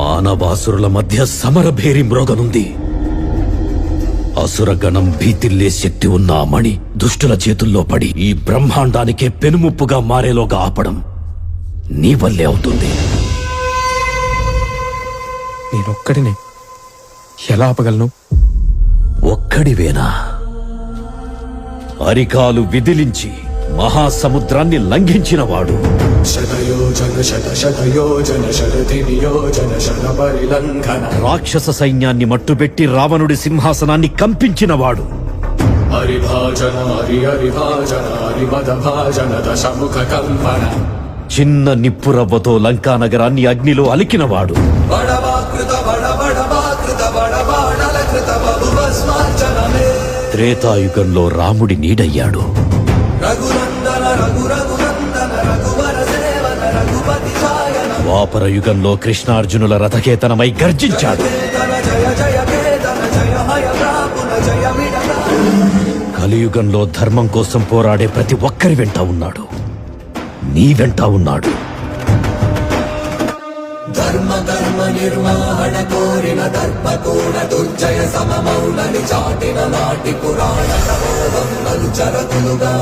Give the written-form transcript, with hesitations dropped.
మానవాసురుల మధ్య సమరభేరి మ్రోగనుంది. అసురగణం భీతిల్లే శక్తి ఉన్న ఆ మణి దుష్టుల చేతుల్లో పడి ఈ బ్రహ్మాండానికే పెనుముప్పుగా మారేలోగా ఆపడం నీ వల్లే అవుతుంది. నేనొక్కడినే ఎలా ఆపగలను? ఒక్కడివేనా? అరికాలు విదిలించి మహాసముద్రాన్ని లంఘించినవాడు, రాక్షస సైన్యాన్ని మట్టుబెట్టి రావణుడి సింహాసనాన్ని కంపించినవాడు, చిన్న నిప్పురవ్వతో లంకా నగరాన్ని అగ్నిలో అలికినవాడు, త్రేతాయుగంలో రాముడి నీడయ్యాడు, ద్వాపర యుగంలో కృష్ణార్జునుల రథకేతనమై గర్జించాడు, కలియుగంలో ధర్మం కోసం పోరాడే ప్రతి ఒక్కరి వెంట ఉన్నాడు. నీ వెంట ఉన్నాడు. ధర్మ నిర్వహణ కోరిన దర్పకోణ దుర్జయ సమమౌలని చాటిన నాటి పురాణ ప్రబోధం నలు చరతులుగా